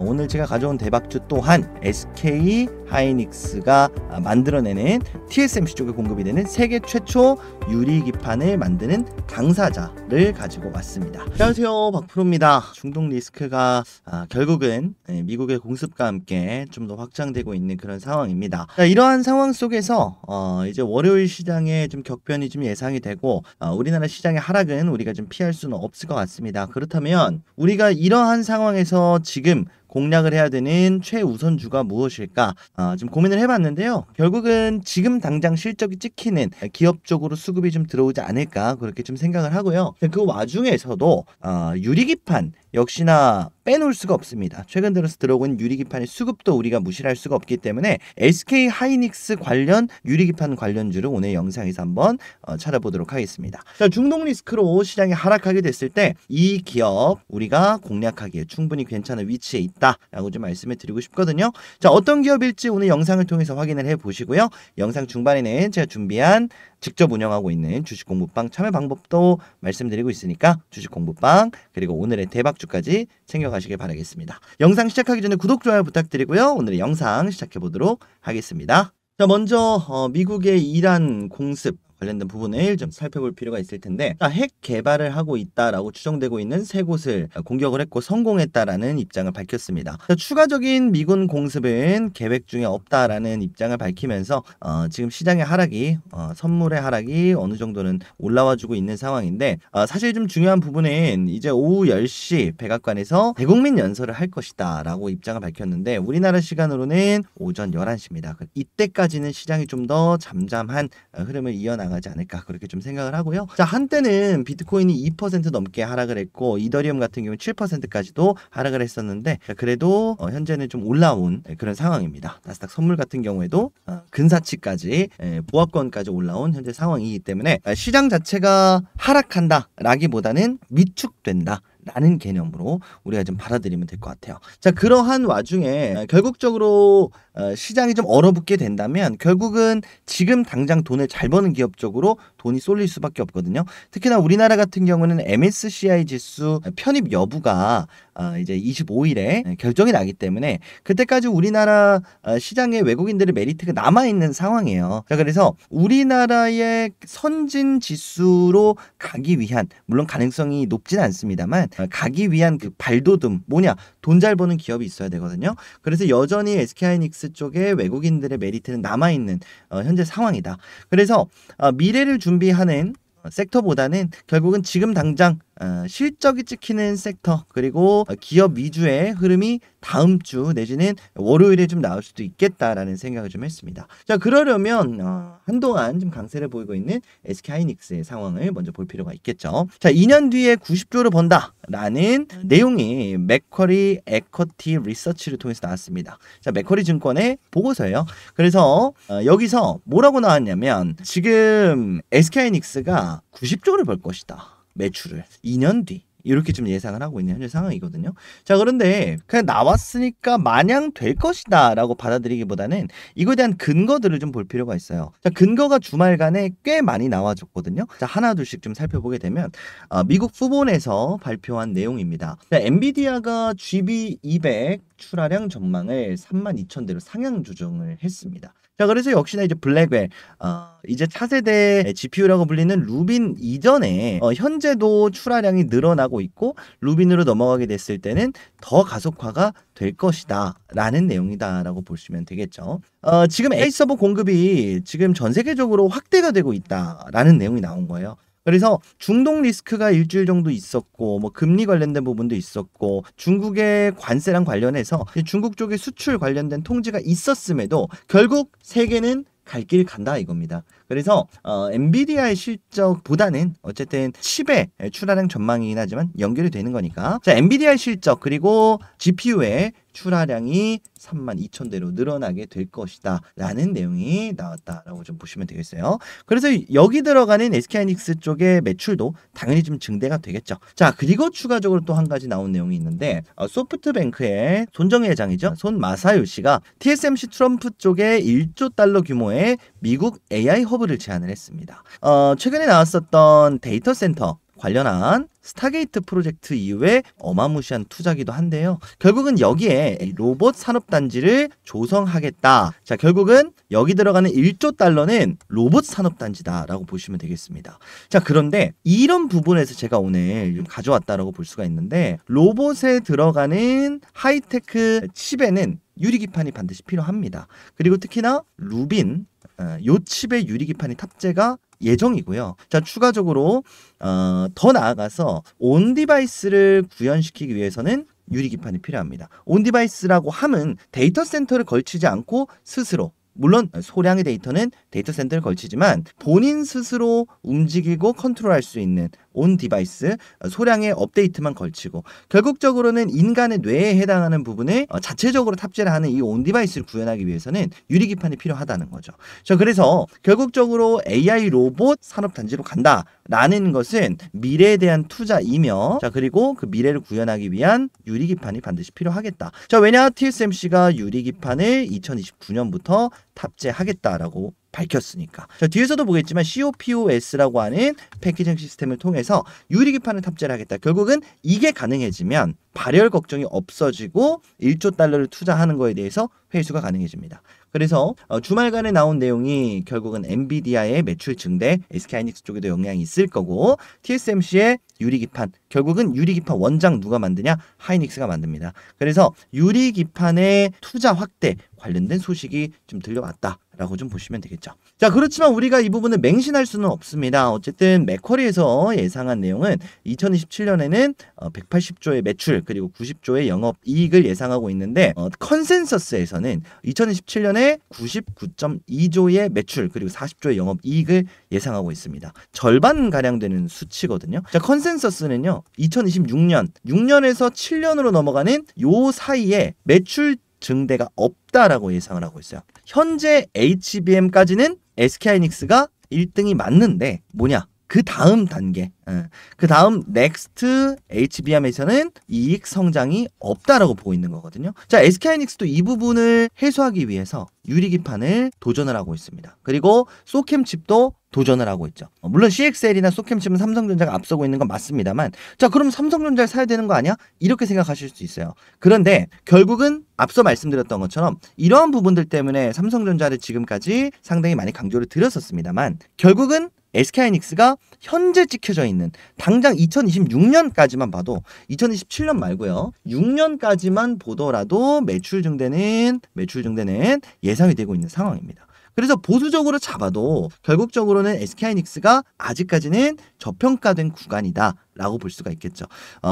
오늘 제가 가져온 대박주 또한 SK 하이닉스가 만들어내는 TSMC 쪽에 공급이 되는 세계 최초 유리기판을 만드는 당사자를 가지고 왔습니다. 안녕하세요, 박프로입니다. 중동 리스크가 결국은 미국의 공습과 함께 좀 더 확장되고 있는 그런 상황입니다. 자, 이러한 상황 속에서 이제 월요일 시장에 좀 격변이 좀 예상이 되고 우리나라 시장의 하락은 우리가 좀 피할 수는 없을 것 같습니다. 그렇다면 우리가 이러한 상황에서 지금 공략을 해야 되는 최우선주가 무엇일까 좀 고민을 해봤는데요. 결국은 지금 당장 실적이 찍히는 기업 쪽으로 수급이 좀 들어오지 않을까 그렇게 좀 생각을 하고요. 그 와중에서도 유리기판 역시나 빼놓을 수가 없습니다. 최근 들어서 들어오고 있는 유리기판의 수급도 우리가 무시할 수가 없기 때문에 SK 하이닉스 관련 유리기판 관련주를 오늘 영상에서 한번 찾아보도록 하겠습니다. 자, 중동 리스크로 시장이 하락하게 됐을 때 이 기업 우리가 공략하기에 충분히 괜찮은 위치에 있다 라고 좀 말씀을 드리고 싶거든요. 자, 어떤 기업일지 오늘 영상을 통해서 확인을 해 보시고요. 영상 중반에는 제가 준비한 직접 운영하고 있는 주식 공부방 참여 방법도 말씀드리고 있으니까 주식 공부방 그리고 오늘의 대박주까지 챙겨가시길 바라겠습니다. 영상 시작하기 전에 구독, 좋아요 부탁드리고요. 오늘의 영상 시작해 보도록 하겠습니다. 자, 먼저 미국의 이란 공습 관련된 부분을 좀 살펴볼 필요가 있을 텐데, 핵 개발을 하고 있다라고 추정되고 있는 세 곳을 공격을 했고 성공했다라는 입장을 밝혔습니다. 추가적인 미군 공습은 계획 중에 없다라는 입장을 밝히면서 지금 시장의 하락이 선물의 하락이 어느 정도는 올라와주고 있는 상황인데, 사실 좀 중요한 부분은 이제 오후 10시 백악관에서 대국민 연설을 할 것이다 라고 입장을 밝혔는데, 우리나라 시간으로는 오전 11시입니다. 이때까지는 시장이 좀 더 잠잠한 흐름을 이어나가지 않을까 그렇게 좀 생각을 하고요. 자, 한때는 비트코인이 2% 넘게 하락을 했고 이더리움 같은 경우는 7%까지도 하락을 했었는데, 그래도 현재는 좀 올라온 그런 상황입니다. 나스닥 선물 같은 경우에도 근사치까지 보합권까지 올라온 현재 상황이기 때문에 시장 자체가 하락한다 라기보다는 위축된다 라는 개념으로 우리가 좀 받아들이면 될 것 같아요. 자, 그러한 와중에 결국적으로 시장이 좀 얼어붙게 된다면 결국은 지금 당장 돈을 잘 버는 기업 쪽으로 돈이 쏠릴 수밖에 없거든요. 특히나 우리나라 같은 경우는 MSCI 지수 편입 여부가 이제 25일에 결정이 나기 때문에 그때까지 우리나라 시장에 외국인들의 메리트가 남아있는 상황이에요. 자, 그래서 우리나라의 선진 지수로 가기 위한, 물론 가능성이 높진 않습니다만 가기 위한 그 발돋움 뭐냐, 돈 잘 버는 기업이 있어야 되거든요. 그래서 여전히 SK하이닉스 쪽에 외국인들의 메리트는 남아있는 현재 상황이다. 그래서 미래를 준비하는 섹터보다는 결국은 지금 당장 실적이 찍히는 섹터 그리고 기업 위주의 흐름이 다음 주 내지는 월요일에 좀 나올 수도 있겠다라는 생각을 좀 했습니다. 자, 그러려면 한동안 좀 강세를 보이고 있는 SK하이닉스의 상황을 먼저 볼 필요가 있겠죠. 자, 2년 뒤에 90조를 번다라는 내용이 맥쿼리 에쿼티 리서치를 통해서 나왔습니다. 자, 맥쿼리 증권의 보고서예요. 그래서 여기서 뭐라고 나왔냐면 지금 SK하이닉스가 90조를 벌 것이다. 매출을 2년 뒤 이렇게 좀 예상을 하고 있는 현재 상황이거든요. 자, 그런데 그냥 나왔으니까 마냥 될 것이다 라고 받아들이기보다는 이거에 대한 근거들을 좀 볼 필요가 있어요. 자, 근거가 주말간에 꽤 많이 나와줬거든요. 자, 하나 둘씩 좀 살펴보게 되면 미국 푸본에서 발표한 내용입니다. 자, 엔비디아가 GB200 출하량 전망을 32,000대로 상향 조정을 했습니다. 자, 그래서 역시나 이제 블랙웰 이제 차세대 GPU라고 불리는 루빈 이전에 현재도 출하량이 늘어나고 있고 루빈으로 넘어가게 됐을 때는 더 가속화가 될 것이다 라는 내용이다 라고 보시면 되겠죠. 지금 AI 서버 공급이 지금 전 세계적으로 확대가 되고 있다 라는 내용이 나온 거예요. 그래서 중동 리스크가 일주일 정도 있었고 뭐 금리 관련된 부분도 있었고 중국의 관세랑 관련해서 중국 쪽의 수출 관련된 통제가 있었음에도 결국 세계는 갈 길 간다 이겁니다. 그래서 엔비디아의 실적보다는 어쨌든 칩의 출하량 전망이긴 하지만 연결이 되는 거니까, 자, 엔비디아의 실적 그리고 GPU의 출하량이 32,000대로 늘어나게 될 것이다 라는 내용이 나왔다라고 좀 보시면 되겠어요. 그래서 여기 들어가는 SK하이닉스 쪽의 매출도 당연히 좀 증대가 되겠죠. 자, 그리고 추가적으로 또 한 가지 나온 내용이 있는데 소프트뱅크의 손정희 회장이죠. 손 마사요시가 TSMC 트럼프 쪽에 1조 달러 규모의 미국 AI 허브를 제안을 했습니다. 최근에 나왔었던 데이터 센터 관련한 스타게이트 프로젝트 이후에 어마무시한 투자기도 한데요. 결국은 여기에 로봇 산업단지를 조성하겠다. 자, 결국은 여기 들어가는 1조 달러는 로봇 산업단지다라고 보시면 되겠습니다. 자, 그런데 이런 부분에서 제가 오늘 좀 가져왔다라고 볼 수가 있는데, 로봇에 들어가는 하이테크 칩에는 유리기판이 반드시 필요합니다. 그리고 특히나 루빈 요 칩의 유리기판이 탑재가 예정이고요. 자, 추가적으로 더 나아가서 온 디바이스를 구현시키기 위해서는 유리기판이 필요합니다. 온 디바이스라고 함은 데이터 센터를 걸치지 않고 스스로, 물론 소량의 데이터는 데이터 센터를 걸치지만 본인 스스로 움직이고 컨트롤할 수 있는 온 디바이스, 소량의 업데이트만 걸치고 결국적으로는 인간의 뇌에 해당하는 부분을 자체적으로 탑재를 하는 이 온 디바이스를 구현하기 위해서는 유리기판이 필요하다는 거죠. 자, 그래서 결국적으로 AI 로봇 산업단지로 간다라는 것은 미래에 대한 투자이며, 자, 그리고 그 미래를 구현하기 위한 유리기판이 반드시 필요하겠다. 자, 왜냐? TSMC가 유리기판을 2029년부터 탑재하겠다라고 밝혔으니까. 자, 뒤에서도 보겠지만 COPOS라고 하는 패키징 시스템을 통해서 유리기판을 탑재를 하겠다. 결국은 이게 가능해지면 발열 걱정이 없어지고 1조 달러를 투자하는 거에 대해서 회수가 가능해집니다. 그래서 주말간에 나온 내용이 결국은 엔비디아의 매출 증대, SK하이닉스 쪽에도 영향이 있을 거고, TSMC의 유리기판, 결국은 유리기판 원장 누가 만드냐? 하이닉스가 만듭니다. 그래서 유리기판의 투자 확대 관련된 소식이 좀 들려왔다라고 좀 보시면 되겠죠. 자, 그렇지만 우리가 이 부분을 맹신할 수는 없습니다. 어쨌든 맥쿼리에서 예상한 내용은 2027년에는 180조의 매출 그리고 90조의 영업이익을 예상하고 있는데, 컨센서스에서는 2027년에 99.2조의 매출 그리고 40조의 영업이익을 예상하고 있습니다. 절반가량 되는 수치거든요. 자, 컨센서스는요 2026년 6년에서 7년으로 넘어가는 요 사이에 매출 증대가 없다라고 예상을 하고 있어요. 현재 HBM까지는 SK하이닉스가 1등이 맞는데 뭐냐? 그 다음 단계, 그 다음 넥스트 HBM에서는 이익 성장이 없다라고 보고 있는 거거든요. 자, SK하이닉스도 이 부분을 해소하기 위해서 유리기판을 도전을 하고 있습니다. 그리고 소캠 칩도 도전을 하고 있죠. 물론 CXL이나 소캠 칩은 삼성전자가 앞서고 있는 건 맞습니다만, 자, 그럼 삼성전자를 사야 되는 거 아니야? 이렇게 생각하실 수 있어요. 그런데 결국은 앞서 말씀드렸던 것처럼 이러한 부분들 때문에 삼성전자를 지금까지 상당히 많이 강조를 드렸었습니다만, 결국은 SK하이닉스가 현재 찍혀져 있는 당장 2026년까지만 봐도, 2027년 말고요, 6년까지만 보더라도 매출 증대는 예상이 되고 있는 상황입니다. 그래서 보수적으로 잡아도 결국적으로는 SK하이닉스가 아직까지는 저평가된 구간이다 라고 볼 수가 있겠죠.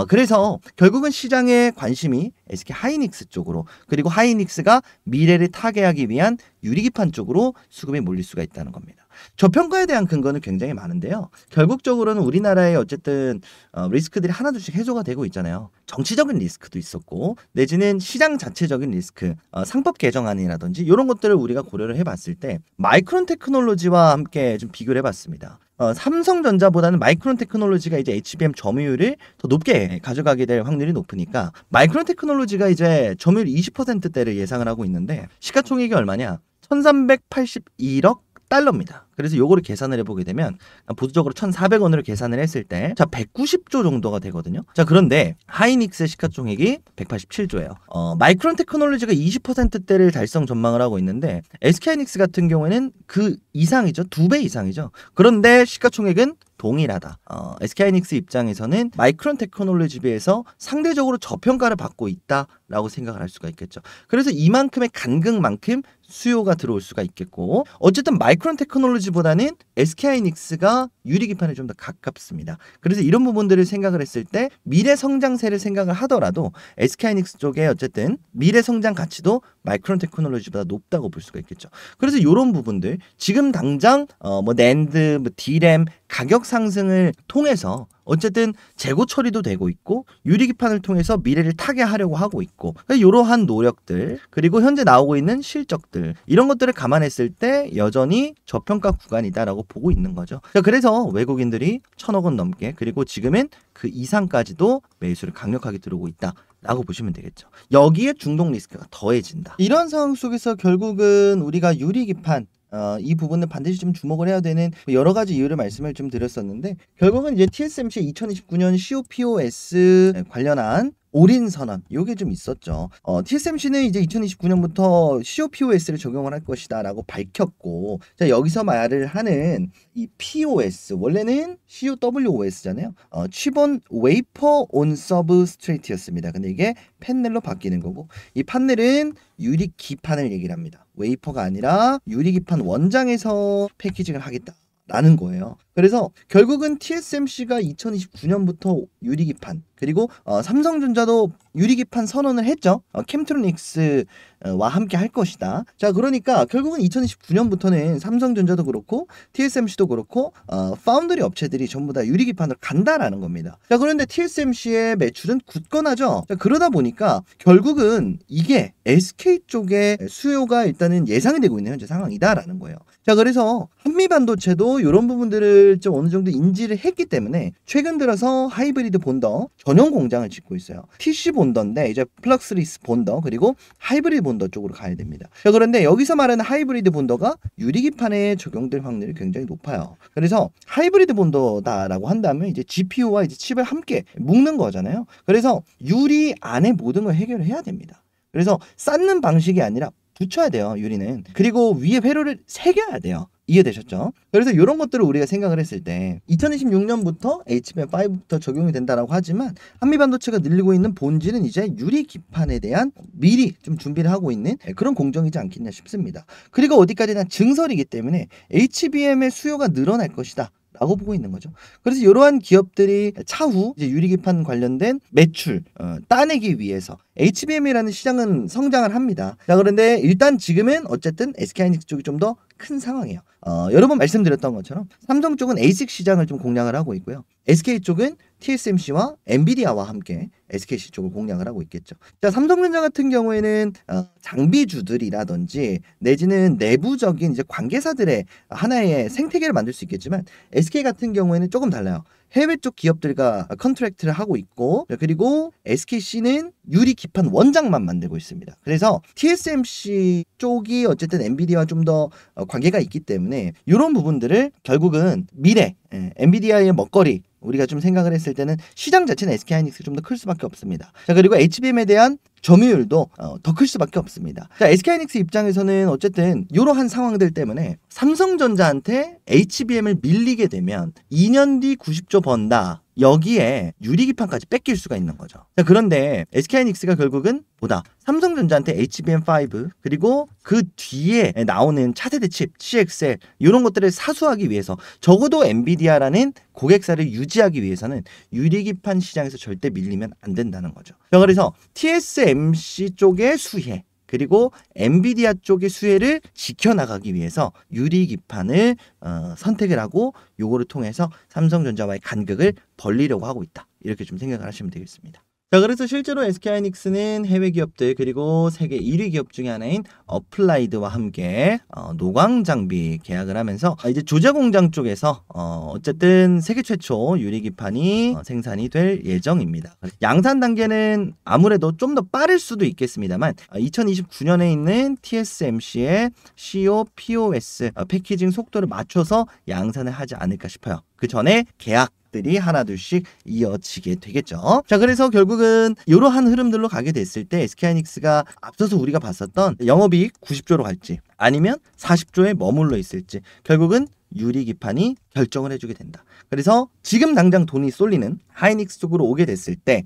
그래서 결국은 시장의 관심이 SK하이닉스 쪽으로, 그리고 하이닉스가 미래를 타개하기 위한 유리기판 쪽으로 수급이 몰릴 수가 있다는 겁니다. 저평가에 대한 근거는 굉장히 많은데요. 결국적으로는 우리나라의 어쨌든 리스크들이 하나둘씩 해소가 되고 있잖아요. 정치적인 리스크도 있었고, 내지는 시장 자체적인 리스크, 상법 개정안이라든지 이런 것들을 우리가 고려를 해봤을 때 마이크론 테크놀로지와 함께 좀 비교를 해봤습니다. 삼성전자보다는 마이크론 테크놀로지가 이제 HBM 점유율을 더 높게 가져가게 될 확률이 높으니까 마이크론 테크놀로지가 이제 점유율 20%대를 예상을 하고 있는데, 시가총액이 얼마냐? 1381억 달러입니다. 그래서 요거를 계산을 해보게 되면 보수적으로 1,400원으로 계산을 했을 때, 자, 190조 정도가 되거든요. 자, 그런데 하이닉스의 시가총액이 187조예요. 마이크론 테크놀로지가 20%대를 달성 전망을 하고 있는데, SK하이닉스 같은 경우에는 그 이상이죠. 2배 이상이죠. 그런데 시가총액은 동일하다. SK하이닉스 입장에서는 마이크론 테크놀로지에 비해서 상대적으로 저평가를 받고 있다라고 생각을 할 수가 있겠죠. 그래서 이만큼의 간극만큼 수요가 들어올 수가 있겠고, 어쨌든 마이크론 테크놀로지보다는 SK하이닉스가 유리기판에 좀 더 가깝습니다. 그래서 이런 부분들을 생각을 했을 때 미래 성장세를 생각을 하더라도 SK하이닉스 쪽에 어쨌든 미래 성장 가치도 마이크론 테크놀로지보다 높다고 볼 수가 있겠죠. 그래서 이런 부분들 지금 당장 낸드, D램 가격 상승을 통해서 어쨌든 재고 처리도 되고 있고, 유리기판을 통해서 미래를 타개하려고 하고 있고, 이러한 노력들, 그리고 현재 나오고 있는 실적들, 이런 것들을 감안했을 때 여전히 저평가 구간이다라고 보고 있는 거죠. 그래서 외국인들이 1,000억 원 넘게, 그리고 지금은 그 이상까지도 매수를 강력하게 들어오고 있다 라고 보시면 되겠죠. 여기에 중동 리스크가 더해진다. 이런 상황 속에서 결국은 우리가 유리기판, 이 부분은 반드시 좀 주목을 해야 되는 여러 가지 이유를 말씀을 좀 드렸었는데, 결국은 이제 TSMC 2029년 COPOS 관련한 올인 선언 요게 좀 있었죠. TSMC는 이제 2029년부터 COPOS를 적용을 할 것이다 라고 밝혔고, 자 여기서 말을 하는 이 POS 원래는 COWOS잖아요. Chip-on Wafer on Substrate였습니다. 근데 이게 판넬로 바뀌는 거고, 이 판넬은 유리기판을 얘기를 합니다. 웨이퍼가 아니라 유리기판 원장에서 패키징을 하겠다 라는 거예요. 그래서 결국은 TSMC가 2029년부터 유리기판, 그리고 삼성전자도 유리기판 선언을 했죠. 캠트로닉스와 함께 할 것이다. 자 그러니까 결국은 2029년부터는 삼성전자도 그렇고 TSMC도 그렇고 파운드리 업체들이 전부 다 유리기판으로 간다라는 겁니다. 자 그런데 TSMC의 매출은 굳건하죠. 자, 그러다 보니까 결국은 이게 SK 쪽의 수요가 일단은 예상이 되고 있는 현재 상황이다라는 거예요. 자 그래서 한미반도체도 이런 부분들을 좀 어느 정도 인지를 했기 때문에 최근 들어서 하이브리드 본더 전용 공장을 짓고 있어요. TC 본더인데 이제 플럭스리스 본더 그리고 하이브리드 본더 쪽으로 가야 됩니다. 자 그런데 여기서 말하는 하이브리드 본더가 유리기판에 적용될 확률이 굉장히 높아요. 그래서 하이브리드 본더다라고 한다면 이제 GPU와 이제 칩을 함께 묶는 거잖아요. 그래서 유리 안에 모든 걸 해결을 해야 됩니다. 그래서 쌓는 방식이 아니라 붙여야 돼요, 유리는. 그리고 위에 회로를 새겨야 돼요. 이해되셨죠? 그래서 이런 것들을 우리가 생각을 했을 때 2026년부터 HBM5부터 적용이 된다라고 하지만 한미반도체가 늘리고 있는 본질은 이제 유리 기판에 대한 미리 좀 준비를 하고 있는 그런 공정이지 않겠냐 싶습니다. 그리고 어디까지나 증설이기 때문에 HBM의 수요가 늘어날 것이다 라고 보고 있는 거죠. 그래서 이러한 기업들이 차후 이제 유리기판 관련된 매출 따내기 위해서 HBM이라는 시장은 성장을 합니다. 자 그런데 일단 지금은 어쨌든 SK하이닉스 쪽이 좀 더 큰 상황이에요. 여러 번 말씀드렸던 것처럼 삼성 쪽은 ASIC 시장을 좀 공략을 하고 있고요. SK 쪽은 TSMC와 엔비디아와 함께 SKC 쪽을 공략을 하고 있겠죠. 자, 삼성전자 같은 경우에는 장비주들이라든지 내지는 내부적인 이제 관계사들의 하나의 생태계를 만들 수 있겠지만 SK 같은 경우에는 조금 달라요. 해외 쪽 기업들과 컨트랙트를 하고 있고, 그리고 SKC는 유리 기판 원장만 만들고 있습니다. 그래서 TSMC 쪽이 어쨌든 엔비디아와 좀 더 관계가 있기 때문에 이런 부분들을 결국은 미래 엔비디아의 먹거리 우리가 좀 생각을 했을 때는 시장 자체는 SK하이닉스가 좀 더 클 수밖에 없습니다. 자 그리고 HBM에 대한 점유율도 더 클 수밖에 없습니다. 자 SK하이닉스 입장에서는 어쨌든 이러한 상황들 때문에 삼성전자한테 HBM을 밀리게 되면 2년 뒤 90조 번다. 여기에 유리기판까지 뺏길 수가 있는 거죠. 자, 그런데 SK하이닉스가 결국은 보다 삼성전자한테 HBM5 그리고 그 뒤에 나오는 차세대 칩, CXL 이런 것들을 사수하기 위해서 적어도 엔비디아라는 고객사를 유지하기 위해서는 유리기판 시장에서 절대 밀리면 안 된다는 거죠. 자, 그래서 TSMC 쪽의 수혜 그리고 엔비디아 쪽의 수혜를 지켜나가기 위해서 유리기판을 선택을 하고 요거를 통해서 삼성전자와의 간극을 벌리려고 하고 있다. 이렇게 좀 생각을 하시면 되겠습니다. 자 그래서 실제로 SK하이닉스는 해외 기업들 그리고 세계 1위 기업 중에 하나인 어플라이드와 함께 노광 장비 계약을 하면서 이제 조제 공장 쪽에서 어쨌든 세계 최초 유리기판이 생산이 될 예정입니다. 양산 단계는 아무래도 좀 더 빠를 수도 있겠습니다만 2029년에 있는 TSMC의 COPOS 패키징 속도를 맞춰서 양산을 하지 않을까 싶어요. 그 전에 계약들이 하나둘씩 이어지게 되겠죠. 자 그래서 결국은 이러한 흐름들로 가게 됐을 때 SK하이닉스가 앞서서 우리가 봤었던 영업이익 90조로 갈지 아니면 40조에 머물러 있을지 결국은 유리기판이 결정을 해주게 된다. 그래서 지금 당장 돈이 쏠리는 하이닉스 쪽으로 오게 됐을 때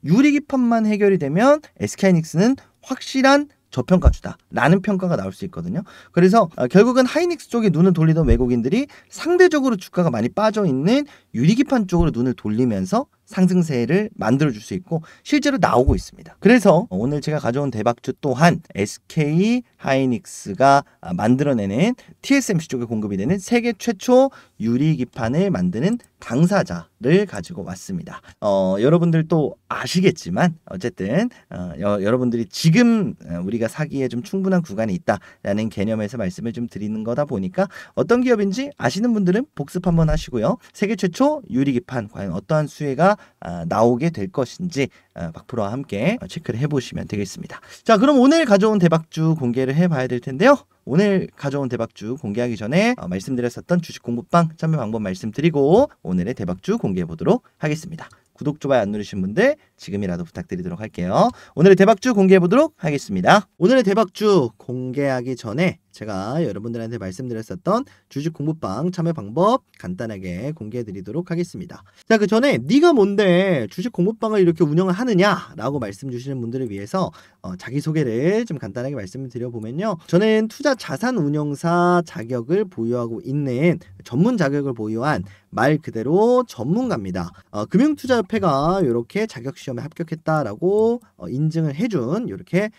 유리기판만 해결이 되면 SK하이닉스는 확실한 저평가주다 라는 평가가 나올 수 있거든요. 그래서 결국은 하이닉스 쪽에 눈을 돌리던 외국인들이 상대적으로 주가가 많이 빠져있는 유리기판 쪽으로 눈을 돌리면서 상승세를 만들어줄 수 있고 실제로 나오고 있습니다. 그래서 오늘 제가 가져온 대박주 또한 SK 하이닉스가 만들어내는 TSMC 쪽에 공급이 되는 세계 최초 유리기판을 만드는 당사자를 가지고 왔습니다. 여러분들도 아시겠지만 어쨌든 여러분들이 지금 우리가 사기에 좀 충분한 구간이 있다라는 개념에서 말씀을 좀 드리는 거다 보니까 어떤 기업인지 아시는 분들은 복습 한번 하시고요. 세계 최초 유리기판 과연 어떠한 수혜가 결과가 나오게 될 것인지 박프로와 함께 체크를 해보시면 되겠습니다. 자, 그럼 오늘 가져온 대박주 공개를 해봐야 될 텐데요. 오늘 가져온 대박주 공개하기 전에 말씀드렸었던 주식 공부방 참여 방법 말씀드리고 오늘의 대박주 공개해 보도록 하겠습니다. 구독, 좋아요 안 누르신 분들 지금이라도 부탁드리도록 할게요. 오늘의 대박주 공개해 보도록 하겠습니다. 오늘의 대박주 공개하기 전에 제가 여러분들한테 말씀드렸었던 주식 공부방 참여 방법 간단하게 공개해 드리도록 하겠습니다. 자, 그 전에 네가 뭔데 주식 공부방을 이렇게 운영을 하느냐 라고 말씀 주시는 분들을 위해서 자기소개를 좀 간단하게 말씀을 드려보면요, 저는 투자 자산 운용사 자격을 보유하고 있는 전문 자격을 보유한 말 그대로 전문가입니다. 금융투자협회가 이렇게 자격시험에 합격했다라고 인증을 해준 이렇게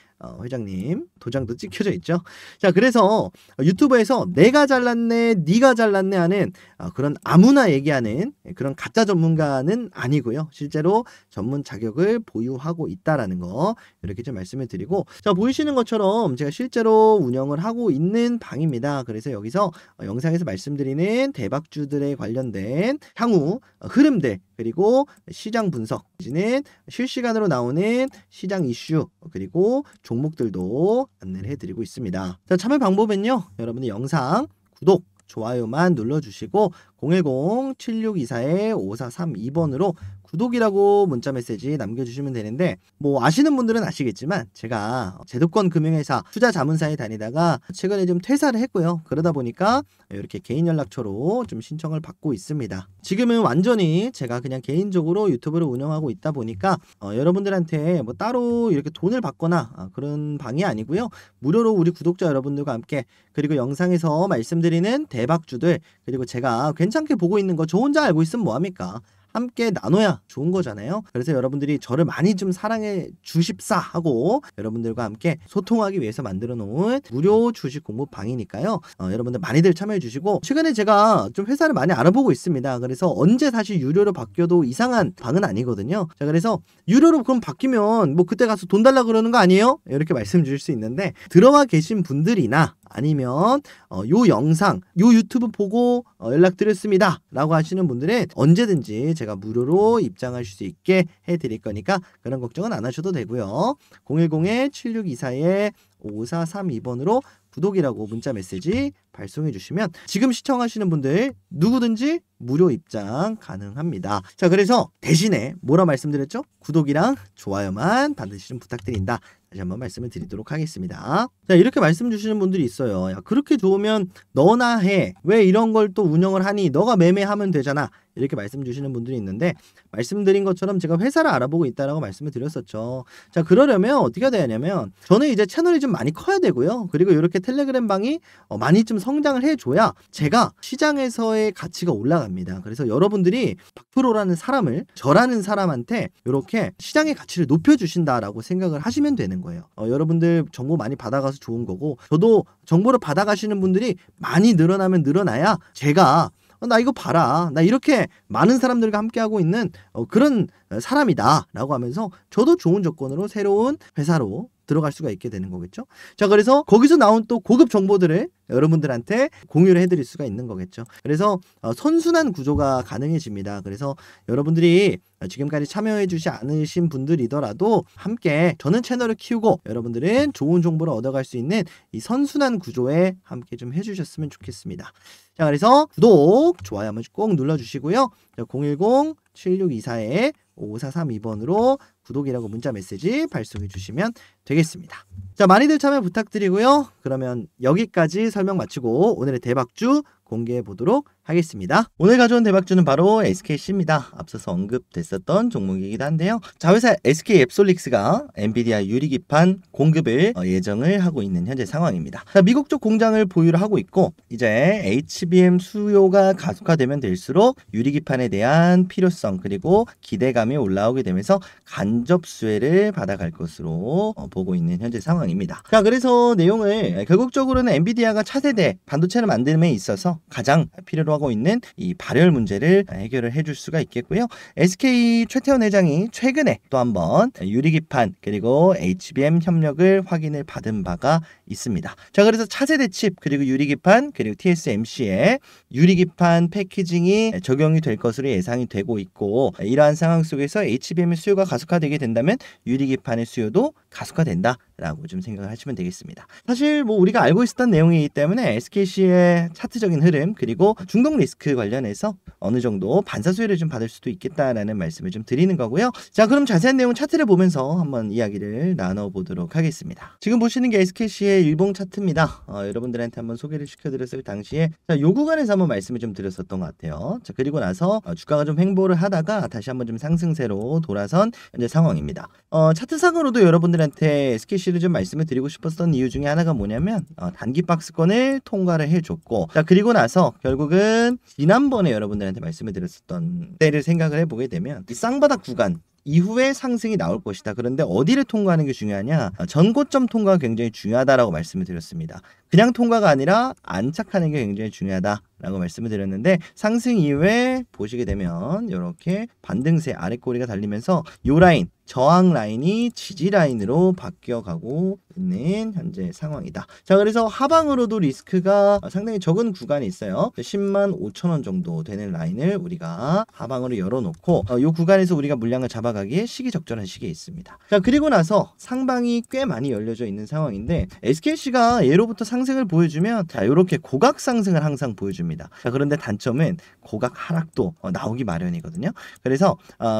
회장님 도장도 찍혀져 있죠. 자, 그래서 유튜브에서 내가 잘났네, 네가 잘났네 하는 그런 아무나 얘기하는 그런 가짜 전문가는 아니고요. 실제로 전문 자격을 보유하고 있다라는 거 이렇게 좀 말씀을 드리고, 자, 보이시는 것처럼 제가 실제로 운영을 하고 있는 방입니다. 그래서 여기서 영상에서 말씀드리는 대박주들에 관련된 향후 흐름들 그리고 시장 분석, 는 실시간으로 나오는 시장 이슈 그리고 종목들도 안내를 해드리고 있습니다. 자, 참여 방법은요, 여러분들 영상 구독, 좋아요만 눌러주시고 010-7624-5432번으로 구독이라고 문자 메시지 남겨주시면 되는데, 뭐 아시는 분들은 아시겠지만 제가 제도권 금융회사 투자 자문사에 다니다가 최근에 좀 퇴사를 했고요. 그러다 보니까 이렇게 개인 연락처로 좀 신청을 받고 있습니다. 지금은 완전히 제가 그냥 개인적으로 유튜브를 운영하고 있다 보니까 여러분들한테 뭐 따로 이렇게 돈을 받거나 그런 방이 아니고요. 무료로 우리 구독자 여러분들과 함께, 그리고 영상에서 말씀드리는 대박주들, 그리고 제가 괜찮게 보고 있는 거 저 혼자 알고 있으면 뭐합니까? 함께 나눠야 좋은 거잖아요. 그래서 여러분들이 저를 많이 좀 사랑해 주십사 하고 여러분들과 함께 소통하기 위해서 만들어 놓은 무료 주식 공부방이니까요. 여러분들 많이들 참여해 주시고, 최근에 제가 좀 회사를 많이 알아보고 있습니다. 그래서 언제 다시 유료로 바뀌어도 이상한 방은 아니거든요. 자, 그래서 유료로 그럼 바뀌면 뭐 그때 가서 돈 달라 그러는 거 아니에요? 이렇게 말씀 주실 수 있는데, 들어와 계신 분들이나 아니면 요 영상, 요 유튜브 보고 연락드렸습니다 라고 하시는 분들은 언제든지 제가 무료로 입장할 수 있게 해드릴 거니까 그런 걱정은 안 하셔도 되고요. 010-7624-5432번으로 구독이라고 문자 메시지 발송해 주시면 지금 시청하시는 분들 누구든지 무료 입장 가능합니다. 자, 그래서 대신에 뭐라 말씀드렸죠? 구독이랑 좋아요만 반드시 좀 부탁드린다. 다시 한번 말씀을 드리도록 하겠습니다. 자, 이렇게 말씀 주시는 분들이 있어요. 야, 그렇게 좋으면 너나 해. 왜 이런 걸 또 운영을 하니? 너가 매매하면 되잖아. 이렇게 말씀 주시는 분들이 있는데, 말씀드린 것처럼 제가 회사를 알아보고 있다라고 말씀을 드렸었죠. 자, 그러려면 어떻게 해야 되냐면 저는 이제 채널이 좀 많이 커야 되고요. 그리고 이렇게 텔레그램 방이 많이 좀 성장을 해줘야 제가 시장에서의 가치가 올라갑니다. 그래서 여러분들이 박프로라는 사람을, 저라는 사람한테 이렇게 시장의 가치를 높여주신다라고 생각을 하시면 되는 거예요. 여러분들 정보 많이 받아가서 좋은 거고, 저도 정보를 받아가시는 분들이 많이 늘어나면 늘어나야 제가 나 이거 봐라, 나 이렇게 많은 사람들과 함께하고 있는 그런 사람이다 라고 하면서 저도 좋은 조건으로 새로운 회사로 들어갈 수가 있게 되는 거겠죠. 자, 그래서 거기서 나온 또 고급 정보들을 여러분들한테 공유를 해드릴 수가 있는 거겠죠. 그래서 선순환 구조가 가능해집니다. 그래서 여러분들이 지금까지 참여해 주지 않으신 분들이더라도 함께 저는 채널을 키우고 여러분들은 좋은 정보를 얻어갈 수 있는 이 선순환 구조에 함께 좀 해주셨으면 좋겠습니다. 자, 그래서 구독, 좋아요 한 번씩 꼭 눌러주시고요. 010-7624-5432번으로 구독이라고 문자 메시지 발송해 주시면 되겠습니다. 자, 많이들 참여 부탁드리고요. 그러면 여기까지 설명 마치고 오늘의 대박주 공개해 보도록 하겠습니다. 오늘 가져온 대박주는 바로 SKC입니다. 앞서서 언급됐었던 종목이기도 한데요. 자회사 SK 앱솔릭스가 엔비디아 유리기판 공급을 예정을 하고 있는 현재 상황입니다. 자, 미국 쪽 공장을 보유를 하고 있고, 이제 HBM 수요가 가속화되면 될수록 유리기판에 대한 필요성 그리고 기대감이 올라오게 되면서 간접 수혜를 받아갈 것으로 보고 있는 현재 상황입니다. 자, 그래서 내용을 결국적으로는 엔비디아가 차세대 반도체를 만듦에 있어서 가장 필요로 호소하고 있는 이 발열 문제를 해결을 해줄 수가 있겠고요. SK 최태원 회장이 최근에 또 한번 유리기판 그리고 HBM 협력을 확인을 받은 바가 있습니다. 자, 그래서 차세대 칩 그리고 유리기판 그리고 TSMC의 유리기판 패키징이 적용이 될 것으로 예상이 되고 있고, 이러한 상황 속에서 HBM의 수요가 가속화되게 된다면 유리기판의 수요도 가속화된다 라고 좀 생각을 하시면 되겠습니다. 사실 뭐 우리가 알고 있었던 내용이기 때문에 SKC의 차트적인 흐름 그리고 중동 리스크 관련해서 어느 정도 반사 수혜를 좀 받을 수도 있겠다라는 말씀을 좀 드리는 거고요. 자, 그럼 자세한 내용은 차트를 보면서 한번 이야기를 나눠보도록 하겠습니다. 지금 보시는 게 SKC의 일봉 차트입니다. 여러분들한테 한번 소개를 시켜드렸을 당시에 요 구간에서 한번 말씀을 좀 드렸었던 것 같아요. 자, 그리고 나서 주가가 좀 횡보를 하다가 다시 한번 좀 상승세로 돌아선 현재 상황입니다. 차트상으로도 여러분들한테 SKC를 좀 말씀을 드리고 싶었던 이유 중에 하나가 뭐냐면 단기 박스권을 통과를 해줬고, 자, 그리고 나서 결국은 지난번에 여러분들한테 말씀을 드렸었던 때를 생각을 해보게 되면 이 쌍바닥 구간 이후에 상승이 나올 것이다. 그런데 어디를 통과하는 게 중요하냐? 전고점 통과가 굉장히 중요하다라고 말씀을 드렸습니다. 그냥 통과가 아니라 안착하는 게 굉장히 중요하다라고 말씀을 드렸는데, 상승 이후에 보시게 되면 이렇게 반등세 아랫꼬리가 달리면서 요 라인 저항 라인이 지지 라인으로 바뀌어가고 있는 현재 상황이다. 자, 그래서 하방으로도 리스크가 상당히 적은 구간이 있어요. 10만 5천 원 정도 되는 라인을 우리가 하방으로 열어놓고 이 구간에서 우리가 물량을 잡아가기에 시기적절한 시기에 있습니다. 자, 그리고 나서 상방이 꽤 많이 열려져 있는 상황인데 SKC가 예로부터 상승을 보여주면 자, 이렇게 고각 상승을 항상 보여줍니다. 자, 그런데 단점은 고각 하락도 나오기 마련이거든요. 그래서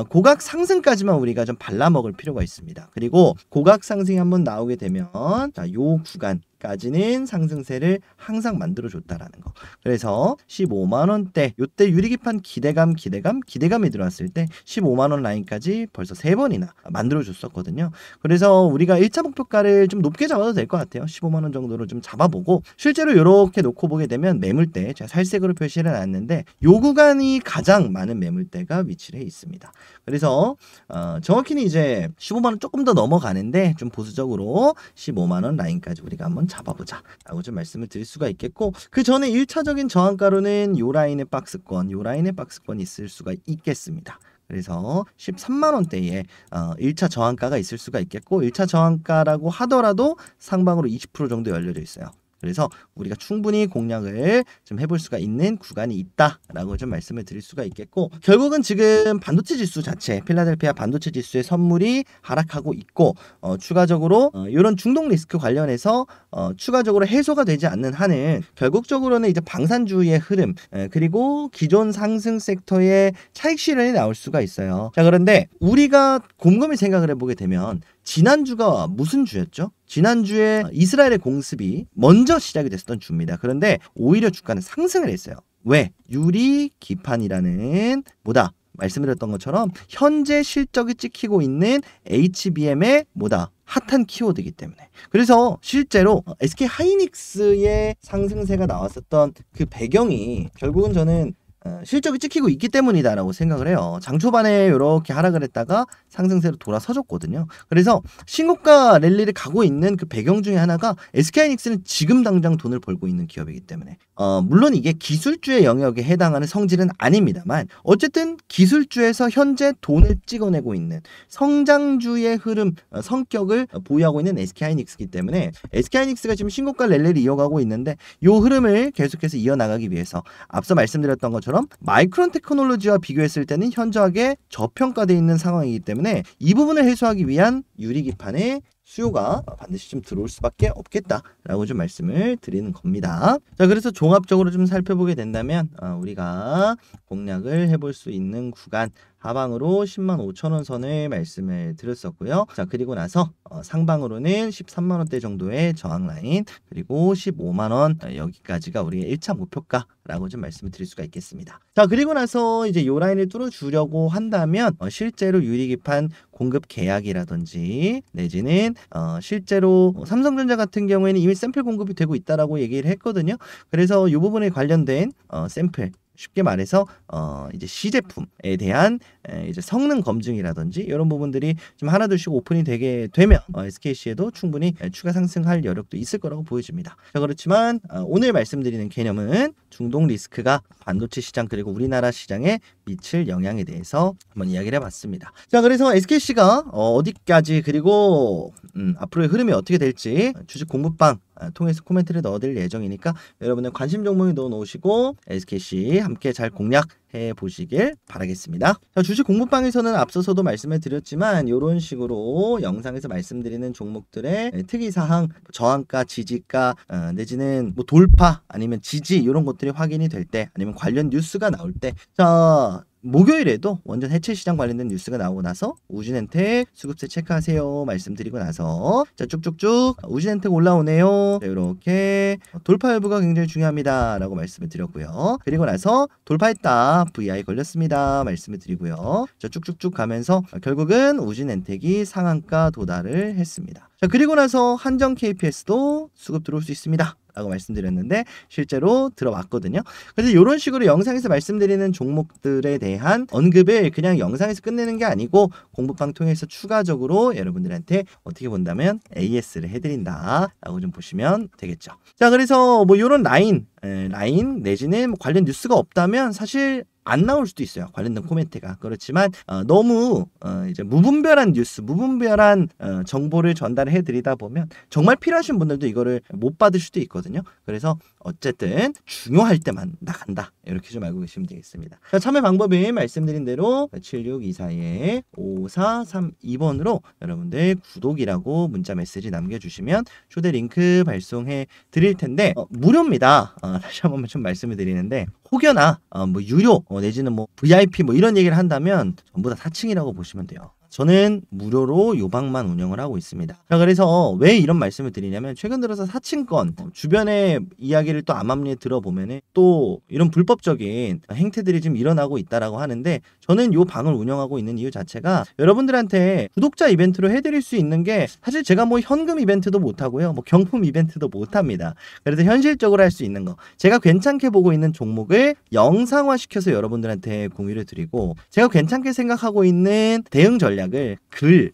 고각 상승까지만 우리가 좀 발라먹을 필요가 있습니다. 그리고 고각 상승이 한번 나오게 되면 자, 요 구간까지는 상승세를 항상 만들어줬다라는 거. 그래서 15만원대 요때 유리기판 기대감이 들어왔을 때 15만원 라인까지 벌써 3번이나 만들어줬었거든요. 그래서 우리가 1차 목표가를 좀 높게 잡아도 될 것 같아요. 15만원 정도로 좀 잡아보고, 실제로 이렇게 놓고 보게 되면 매물대, 제가 살색으로 표시를 해놨는데 요 구간이 가장 많은 매물대가 위치를 해 있습니다. 그래서 정확히는 이제 15만원 조금 더 넘어가는데 좀 보수적으로 15만원 라인까지 우리가 한번 잡아보자 라고 좀 말씀을 드릴 수가 있겠고, 그 전에 1차적인 저항가로는 요 라인의 박스권이 있을 수가 있겠습니다. 그래서 13만원대에 1차 저항가가 있을 수가 있겠고, 1차 저항가라고 하더라도 상방으로 20% 정도 열려져 있어요. 그래서 우리가 충분히 공략을 좀 해볼 수가 있는 구간이 있다라고 좀 말씀을 드릴 수가 있겠고, 결국은 지금 반도체 지수 자체, 필라델피아 반도체 지수의 선물이 하락하고 있고, 추가적으로 이런 중동 리스크 관련해서 추가적으로 해소가 되지 않는 한은 결국적으로는 이제 방산주의의 흐름 그리고 기존 상승 섹터의 차익 실현이 나올 수가 있어요. 자, 그런데 우리가 곰곰이 생각을 해보게 되면 지난주가 무슨 주였죠? 지난주에 이스라엘의 공습이 먼저 시작이 됐었던 주입니다. 그런데 오히려 주가는 상승을 했어요. 왜? 유리기판이라는 뭐다? 말씀드렸던 것처럼 현재 실적이 찍히고 있는 HBM의 뭐다? 핫한 키워드이기 때문에. 그래서 실제로 SK 하이닉스의 상승세가 나왔었던 그 배경이 결국은 저는 실적이 찍히고 있기 때문이다라고 생각을 해요. 장 초반에 이렇게 하락을 했다가 상승세로 돌아서줬거든요. 그래서 신고가 랠리를 가고 있는 그 배경 중에 하나가 SK하이닉스는 지금 당장 돈을 벌고 있는 기업이기 때문에 물론 이게 기술주의 영역에 해당하는 성질은 아닙니다만 어쨌든 기술주에서 현재 돈을 찍어내고 있는 성장주의 흐름 성격을 보유하고 있는 SK하이닉스이기 때문에 SK하이닉스가 지금 신고가 랠리를 이어가고 있는데 이 흐름을 계속해서 이어나가기 위해서 앞서 말씀드렸던 것처럼 마이크론 테크놀로지와 비교했을 때는 현저하게 저평가되어 있는 상황이기 때문에 이 부분을 해소하기 위한 유리기판의 수요가 반드시 좀 들어올 수밖에 없겠다라고 좀 말씀을 드리는 겁니다. 자, 그래서 종합적으로 좀 살펴보게 된다면 우리가 공략을 해볼 수 있는 구간 하방으로 10만 5천 원 선을 말씀을 드렸었고요. 자, 그리고 나서 상방으로는 13만 원대 정도의 저항 라인, 그리고 15만 원 여기까지가 우리의 1차 목표가라고 좀 말씀을 드릴 수가 있겠습니다. 자, 그리고 나서 이제 요 라인을 뚫어주려고 한다면 실제로 유리기판 공급 계약이라든지 내지는 실제로 삼성전자 같은 경우에는 이미 샘플 공급이 되고 있다라고 얘기를 했거든요. 그래서 이 부분에 관련된 샘플 쉽게 말해서 이제 시제품에 대한 이제 성능 검증이라든지 이런 부분들이 좀 하나둘씩 오픈이 되게 되면 SKC에도 충분히 추가 상승할 여력도 있을 거라고 보여집니다. 자, 그렇지만 오늘 말씀드리는 개념은 중동 리스크가 반도체 시장 그리고 우리나라 시장에 미칠 영향에 대해서 한번 이야기를 해봤습니다. 자, 그래서 SKC가 어디까지 그리고 앞으로의 흐름이 어떻게 될지 주식 공부방 통해서 코멘트를 넣어드릴 예정이니까 여러분의 관심 종목에 넣어 놓으시고 SKC 함께 잘 공략해 보시길 바라겠습니다. 자, 주식 공부방에서는 앞서서도 말씀을 드렸지만 이런 식으로 영상에서 말씀드리는 종목들의 특이사항, 저항가, 지지가 내지는 뭐 돌파 아니면 지지 이런 것들이 확인이 될 때 아니면 관련 뉴스가 나올 때 자, 목요일에도 원전 해체 시장 관련된 뉴스가 나오고 나서 우진엔텍 수급세 체크하세요 말씀드리고 나서 자, 쭉쭉쭉 우진엔텍 올라오네요. 자, 이렇게 돌파 여부가 굉장히 중요합니다 라고 말씀을 드렸고요. 그리고 나서 돌파했다 VI 걸렸습니다 말씀을 드리고요. 자, 쭉쭉쭉 가면서 결국은 우진엔텍이 상한가 도달을 했습니다. 자, 그리고 나서 한정 KPS도 수급 들어올 수 있습니다 라고 말씀드렸는데 실제로 들어왔거든요. 그래서 이런 식으로 영상에서 말씀드리는 종목들에 대한 언급을 그냥 영상에서 끝내는 게 아니고 공부방 통해서 추가적으로 여러분들한테 어떻게 본다면 AS를 해드린다 라고 좀 보시면 되겠죠. 자, 그래서 뭐 이런 라인 내지는 뭐 관련 뉴스가 없다면 사실 안 나올 수도 있어요. 관련된 코멘트가. 그렇지만 너무 이제 무분별한 뉴스, 무분별한 정보를 전달해 드리다 보면 정말 필요하신 분들도 이거를 못 받을 수도 있거든요. 그래서 어쨌든 중요할 때만 나간다. 이렇게 좀 알고 계시면 되겠습니다. 자, 참여 방법이 말씀드린 대로 7624-5432번으로 여러분들 구독이라고 문자 메시지 남겨주시면 초대 링크 발송해 드릴 텐데 무료입니다. 다시 한 번만 좀 말씀을 드리는데 혹여나 뭐 유료 내지는 뭐 VIP 뭐 이런 얘기를 한다면 전부 다 사칭이라고 보시면 돼요. 저는 무료로 요방만 운영을 하고 있습니다. 자, 그래서 왜 이런 말씀을 드리냐면 최근 들어서 사칭권 주변의 이야기를 또 암암리에 들어보면 또 이런 불법적인 행태들이 지금 일어나고 있다라고 하는데 저는 요 방을 운영하고 있는 이유 자체가 여러분들한테 구독자 이벤트로 해드릴 수 있는 게 사실 제가 뭐 현금 이벤트도 못하고요. 뭐 경품 이벤트도 못합니다. 그래서 현실적으로 할 수 있는 거 제가 괜찮게 보고 있는 종목을 영상화시켜서 여러분들한테 공유를 드리고 제가 괜찮게 생각하고 있는 대응 전략 글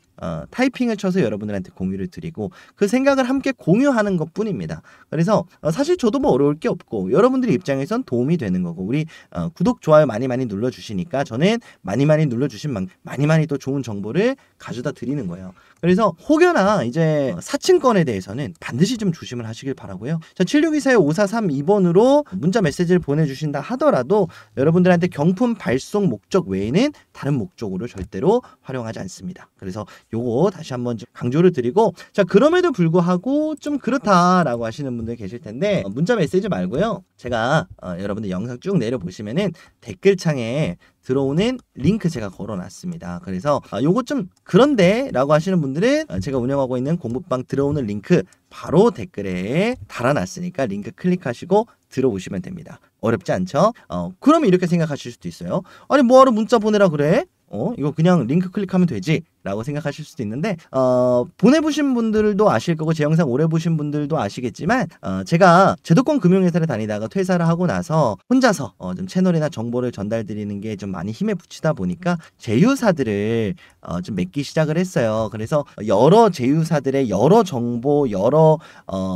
타이핑을 쳐서 여러분들한테 공유를 드리고 그 생각을 함께 공유하는 것 뿐입니다. 그래서 사실 저도 뭐 어려울 게 없고 여러분들의 입장에선 도움이 되는 거고 우리 구독, 좋아요 많이 눌러주시니까 저는 많이 눌러주신 만큼 많이 또 좋은 정보를 가져다 드리는 거예요. 그래서 혹여나 이제 사칭권에 대해서는 반드시 좀 조심을 하시길 바라고요. 자, 7624-5432번으로 문자 메시지를 보내주신다 하더라도 여러분들한테 경품 발송 목적 외에는 다른 목적으로 절대로 활용하지 않습니다. 그래서 요거 다시 한번 좀 강조를 드리고 자, 그럼에도 불구하고 좀 그렇다라고 하시는 분들 계실 텐데 문자 메시지 말고요. 제가 여러분들 영상 쭉 내려보시면은 댓글창에 들어오는 링크 제가 걸어놨습니다. 그래서 요거 좀 그런데 라고 하시는 분들은 제가 운영하고 있는 공부방 들어오는 링크 바로 댓글에 달아놨으니까 링크 클릭하시고 들어오시면 됩니다. 어렵지 않죠? 그럼 이렇게 생각하실 수도 있어요. 아니 뭐하러 문자 보내라 그래? 이거 그냥 링크 클릭하면 되지 라고 생각하실 수도 있는데 보내보신 분들도 아실 거고 제 영상 오래 보신 분들도 아시겠지만 제가 제도권 금융회사를 다니다가 퇴사를 하고 나서 혼자서 좀 채널이나 정보를 전달드리는 게 좀 많이 힘에 부치다 보니까 제휴사들을 좀 맺기 시작을 했어요. 그래서 여러 제휴사들의 여러 정보, 여러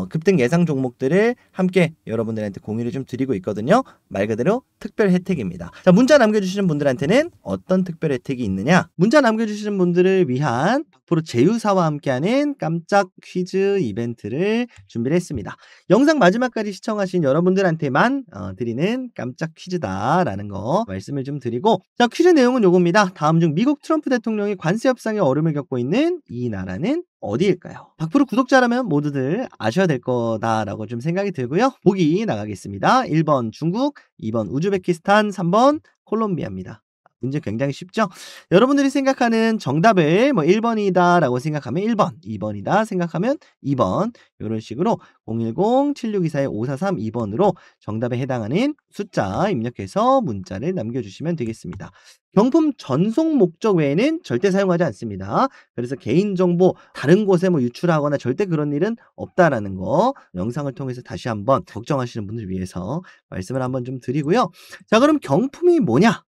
급등 예상 종목들을 함께 여러분들한테 공유를 좀 드리고 있거든요. 말 그대로 특별 혜택입니다. 자, 문자 남겨주시는 분들한테는 어떤 특별 혜택이 있느냐? 문자 남겨주시는 분들을 위한 앞으로 제휴사와 함께하는 깜짝 퀴즈 이벤트를 준비를 했습니다. 영상 마지막까지 시청하신 여러분들한테만 드리는 깜짝 퀴즈다라는 거 말씀을 좀 드리고 자, 퀴즈 내용은 요겁니다. 다음 중 미국 트럼프 대통령이 관세 협상에 어려움을 겪고 있는 이 나라는 어디일까요? 박프로 구독자라면 모두들 아셔야 될 거다라고 좀 생각이 들고요. 보기 나가겠습니다. 1번 중국, 2번 우즈베키스탄, 3번 콜롬비아입니다. 문제 굉장히 쉽죠? 여러분들이 생각하는 정답을 뭐 1번이다라고 생각하면 1번, 2번이다 생각하면 2번 요런 식으로 010-7624-5432번으로 정답에 해당하는 숫자 입력해서 문자를 남겨주시면 되겠습니다. 경품 전송 목적 외에는 절대 사용하지 않습니다. 그래서 개인정보 다른 곳에 뭐 유출하거나 절대 그런 일은 없다라는 거 영상을 통해서 다시 한번 걱정하시는 분들 위해서 말씀을 한번 좀 드리고요. 자, 그럼 경품이 뭐냐?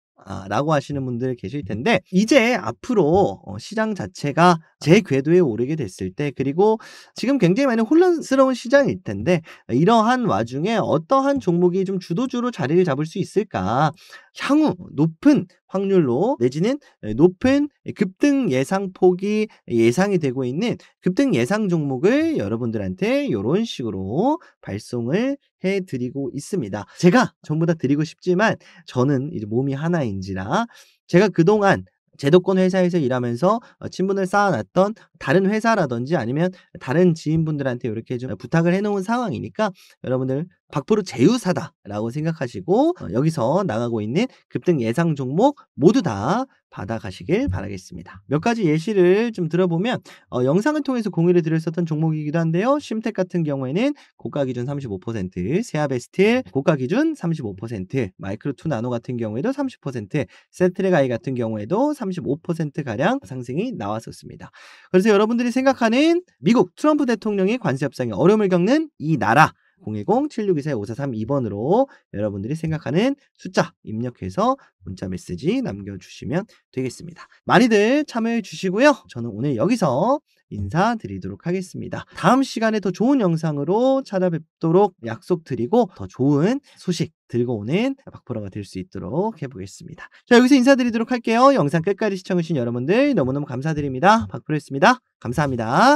라고 하시는 분들 계실 텐데 이제 앞으로 시장 자체가 제 궤도에 오르게 됐을 때 그리고 지금 굉장히 많이 혼란스러운 시장일 텐데 이러한 와중에 어떠한 종목이 좀 주도주로 자리를 잡을 수 있을까? 향후 높은 확률로 내지는 높은 급등 예상폭이 예상이 되고 있는 급등 예상 종목을 여러분들한테 요런 식으로 발송을 해 드리고 있습니다. 제가 전부 다 드리고 싶지만 저는 이제 몸이 하나인지라 제가 그동안 제도권 회사에서 일하면서 친분을 쌓아놨던 다른 회사라든지 아니면 다른 지인분들한테 이렇게 좀 부탁을 해 놓은 상황이니까 여러분들 100% 제휴사다라고 생각하시고 여기서 나가고 있는 급등 예상 종목 모두 다 받아가시길 바라겠습니다. 몇 가지 예시를 좀 들어보면 영상을 통해서 공유를 드렸었던 종목이기도 한데요. 심텍 같은 경우에는 고가 기준 35%, 세아베스틸 고가 기준 35%, 마이크로2 나노 같은 경우에도 30%, 셀트레가이 같은 경우에도 35%가량 상승이 나왔었습니다. 그래서 여러분들이 생각하는 미국 트럼프 대통령이 관세 협상에 어려움을 겪는 이 나라 010-7624-5432번으로 여러분들이 생각하는 숫자 입력해서 문자 메시지 남겨주시면 되겠습니다. 많이들 참여해 주시고요. 저는 오늘 여기서 인사드리도록 하겠습니다. 다음 시간에 더 좋은 영상으로 찾아뵙도록 약속드리고 더 좋은 소식 들고 오는 박프로가 될 수 있도록 해보겠습니다. 자, 여기서 인사드리도록 할게요. 영상 끝까지 시청해주신 여러분들 너무너무 감사드립니다. 박프로였습니다. 감사합니다.